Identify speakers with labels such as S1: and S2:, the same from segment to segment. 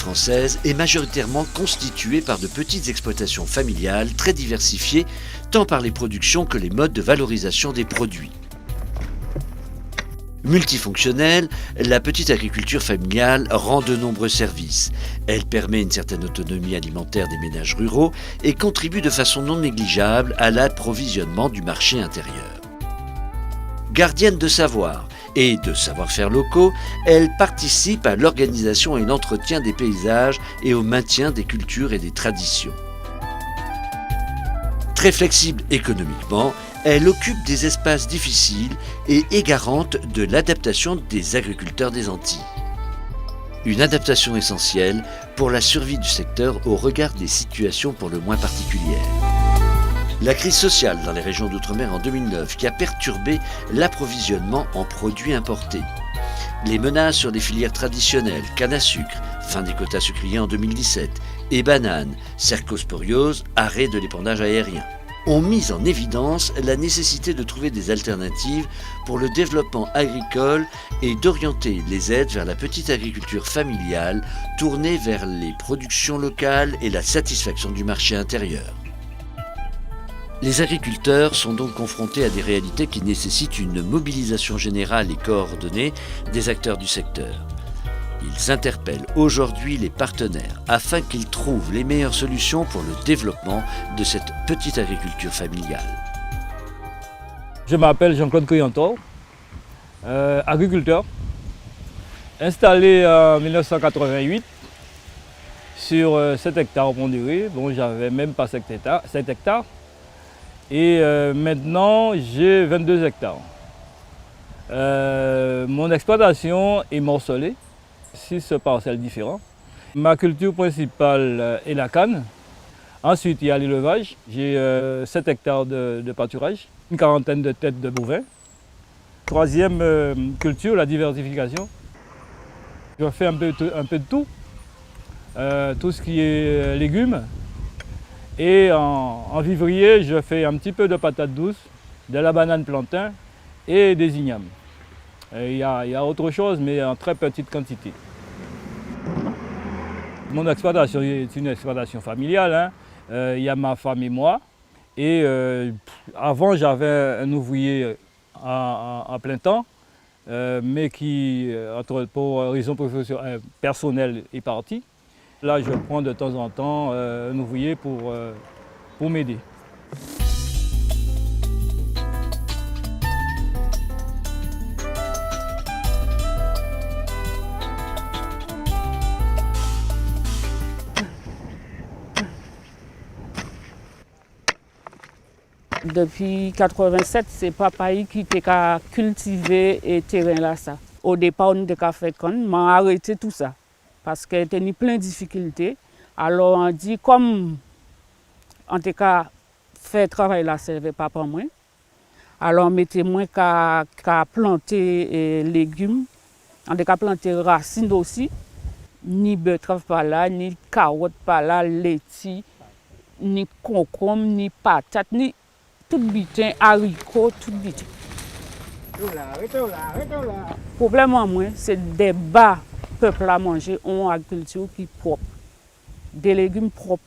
S1: française est majoritairement constituée par de petites exploitations familiales très diversifiées, tant par les productions que les modes de valorisation des produits. Multifonctionnelle, la petite agriculture familiale rend de nombreux services. Elle permet une certaine autonomie alimentaire des ménages ruraux et contribue de façon non négligeable à l'approvisionnement du marché intérieur. Gardienne de savoir et de savoir-faire locaux, elle participe à l'organisation et l'entretien des paysages et au maintien des cultures et des traditions. Très flexible économiquement, elle occupe des espaces difficiles et est garante de l'adaptation des agriculteurs des Antilles. Une adaptation essentielle pour la survie du secteur au regard des situations pour le moins particulières. La crise sociale dans les régions d'outre-mer en 2009 qui a perturbé l'approvisionnement en produits importés. Les menaces sur les filières traditionnelles, canne à sucre, fin des quotas sucriers en 2017, et bananes, cercosporiose, arrêt de l'épandage aérien, ont mis en évidence la nécessité de trouver des alternatives pour le développement agricole et d'orienter les aides vers la petite agriculture familiale tournée vers les productions locales et la satisfaction du marché intérieur. Les agriculteurs sont donc confrontés à des réalités qui nécessitent une mobilisation générale et coordonnée des acteurs du secteur. Ils interpellent aujourd'hui les partenaires afin qu'ils trouvent les meilleures solutions pour le développement de cette petite agriculture familiale.
S2: Je m'appelle Jean-Claude Coyantor, agriculteur, installé en 1988 sur 7 hectares au Pont-du-Riz. Bon, j'avais même pas 7 hectares. Et maintenant, j'ai 22 hectares. Mon exploitation est morcelée. 6 parcelles différentes. Ma culture principale est la canne. Ensuite, il y a l'élevage. J'ai 7 hectares de pâturage, une quarantaine de têtes de bovins. Troisième culture, la diversification. Je fais un peu de tout. Tout ce qui est légumes. Et en vivrier, je fais un petit peu de patates douces, de la banane plantain et des ignames. Il y a autre chose, mais en très petite quantité. Mon exploitation est une exploitation familiale. Hein. Il y a ma femme et moi. Et avant, j'avais un ouvrier à plein temps, mais qui, pour raison personnelle, est parti. Là, je prends de temps en temps un ouvrier pour m'aider.
S3: Depuis 1987, c'est papa qui a cultivé le terrain là. Ça. Au départ, on a fait on m'a arrêté tout ça parce qu'il y a plein de difficultés. Alors on dit comme on a fait le travail là, ce n'est pas pour moi. Alors mettez-moi qu'à planter légumes, on a planté racines aussi, ni betterave pas là, ni carottes pas là, laitier, ni concombre, ni patates, ni tout bitin, haricots, tout bitin. Le problème en moi, c'est des bas peuples à manger en agriculture qui est propre, des légumes propres.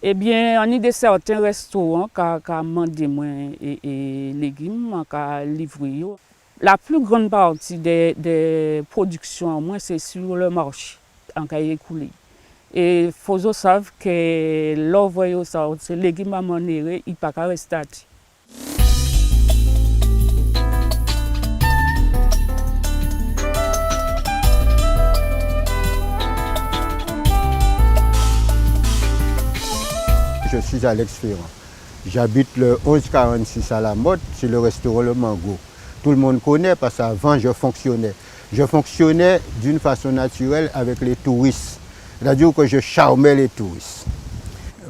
S3: Eh bien, on a de certains restaurants qui demandent des légumes, qui livrent. La plus grande partie des productions en moi, c'est sur le marché, en cas écoulé. Et il faut savoir que l'envoyer ça, ces légumes à monnaie, il ne peut pas rester.
S4: Je suis Alex Ferrand. J'habite le 1146 à la Motte, c'est le restaurant Le Mango. Tout le monde connaît parce qu'avant je fonctionnais. Je fonctionnais d'une façon naturelle avec les touristes. C'est-à-dire que je charmais les touristes.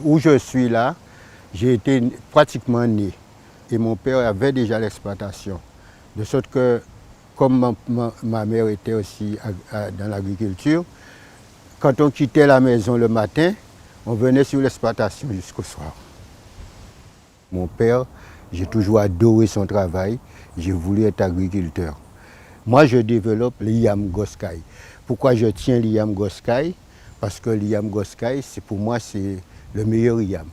S4: Où je suis là, j'ai été pratiquement né. Et mon père avait déjà l'exploitation. De sorte que, comme ma mère était aussi dans l'agriculture, quand on quittait la maison le matin, on venait sur l'exploitation jusqu'au soir. Mon père, j'ai toujours adoré son travail. J'ai voulu être agriculteur. Moi, je développe l'IAM Goskaï. Pourquoi je tiens l'IAM Goskaï? parce que l'IAM Goskaï, pour moi, c'est le meilleur IAM.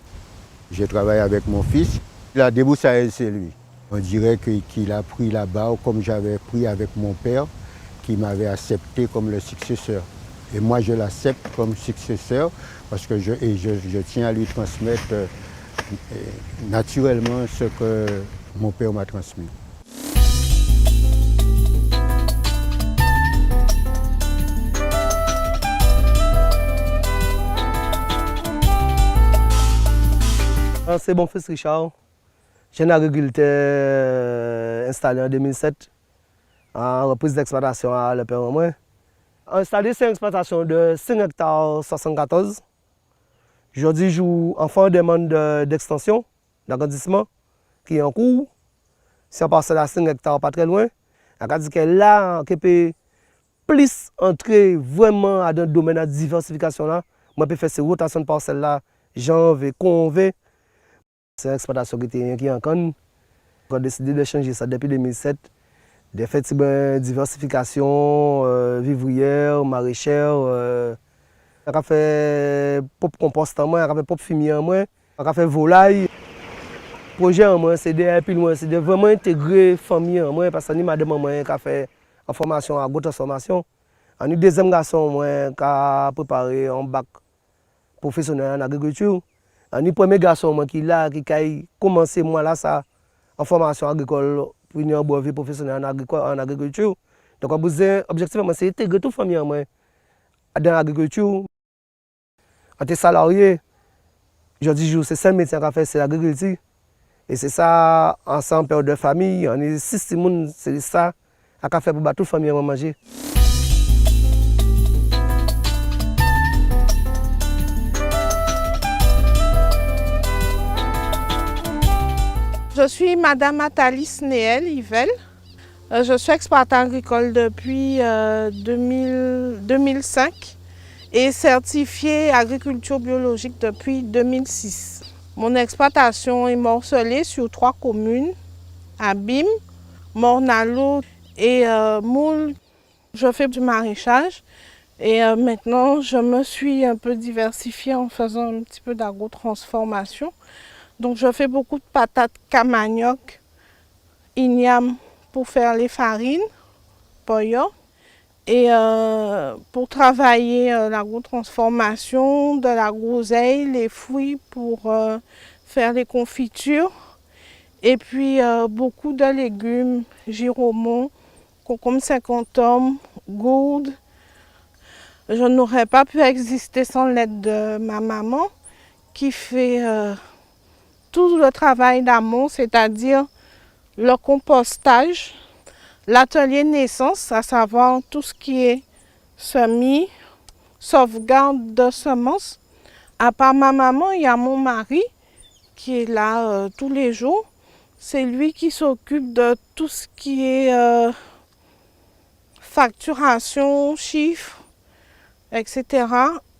S4: J'ai travaillé avec mon fils. La débroussailleuse, c'est lui. On dirait qu'il a pris la barre comme j'avais pris avec mon père, qui m'avait accepté comme le successeur. Et moi, je l'accepte comme successeur parce que je tiens à lui transmettre naturellement ce que mon père m'a transmis.
S5: C'est mon fils Richard, jeune agriculteur installé en 2007 en reprise d'exploitation à Le Père Moi. Installé sur une exploitation de 5 hectares 74. Aujourd'hui, je joue en fin de demande d'extension, d'agrandissement, qui est en cours. Si on passe à 5 hectares, pas très loin, on a dit que là, on peut plus entrer vraiment dans le domaine de diversification. Là. Moi, je peux faire ces rotations de parcelles là, j'en vais conver. C'est une exploitation qui est en canne. On a décidé de changer ça depuis 2007. De faire une diversification vivrière, maraîchère. On a fait pop compost en moins, on a fait pop fumier en moins, on a fait volaille. Le projet en moins, c'est de vraiment intégrer la famille en moins parce que madame en moins qui a fait en formation à agro-transformation. On a eu deuxième garçon en moins qui a préparé un bac professionnel en agriculture. On a eu premier garçon qui a commencé moi là ça en formation agricole pour une brevet professionnel en agriculture. Donc l'objectif c'est d'intégrer toute la famille en moins dans l'agriculture. On est salarié, je dis c'est ça le métier qu'on fait, c'est l'agriculture. Et c'est ça, ensemble, père de famille, on est 6 personnes, c'est ça qu'on fait pour toute la famille à manger.
S6: Je suis Madame Athalis Néel Yvel. Je suis exploitant agricole depuis 2005 et certifiée agriculture biologique depuis 2006. Mon exploitation est morcelée sur 3 communes, Abim, Mornalo et Moule. Je fais du maraîchage et maintenant je me suis un peu diversifiée en faisant un petit peu d'agro-transformation. Donc je fais beaucoup de patates camanioc, igname pour faire les farines, pollo. Et pour travailler l'agro-transformation, de la groseille, les fruits pour faire les confitures. Et puis beaucoup de légumes, giromont, concombre 50 hommes, gourdes. Je n'aurais pas pu exister sans l'aide de ma maman qui fait tout le travail d'amont, c'est-à-dire le compostage, l'atelier naissance, à savoir tout ce qui est semis, sauvegarde de semences. À part ma maman, il y a mon mari qui est là tous les jours. C'est lui qui s'occupe de tout ce qui est facturation, chiffres, etc.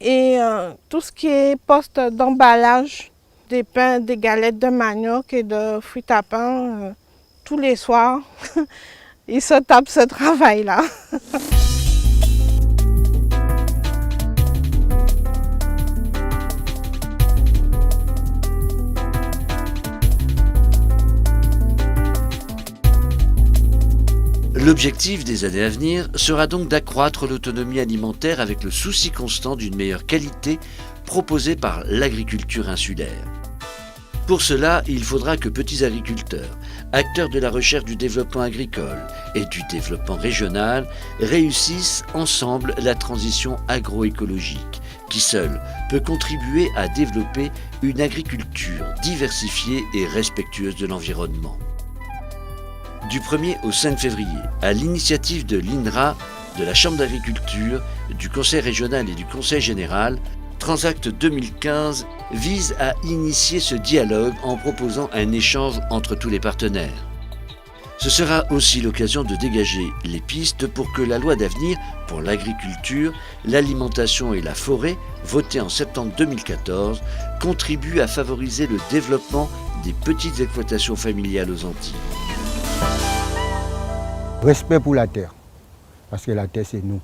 S6: Et tout ce qui est poste d'emballage, des pains, des galettes de manioc et de fruits à pain tous les soirs. Il se tape ce travail-là.
S1: L'objectif des années à venir sera donc d'accroître l'autonomie alimentaire avec le souci constant d'une meilleure qualité proposée par l'agriculture insulaire. Pour cela, il faudra que petits agriculteurs, acteurs de la recherche du développement agricole et du développement régional, réussissent ensemble la transition agroécologique, qui seule peut contribuer à développer une agriculture diversifiée et respectueuse de l'environnement. Du 1er au 5 février, à l'initiative de l'INRA, de la Chambre d'agriculture, du Conseil régional et du Conseil général, Transact 2015 vise à initier ce dialogue en proposant un échange entre tous les partenaires. Ce sera aussi l'occasion de dégager les pistes pour que la loi d'avenir pour l'agriculture, l'alimentation et la forêt, votée en septembre 2014, contribue à favoriser le développement des petites exploitations familiales aux Antilles.
S4: Respect pour la terre, parce que la terre c'est nous.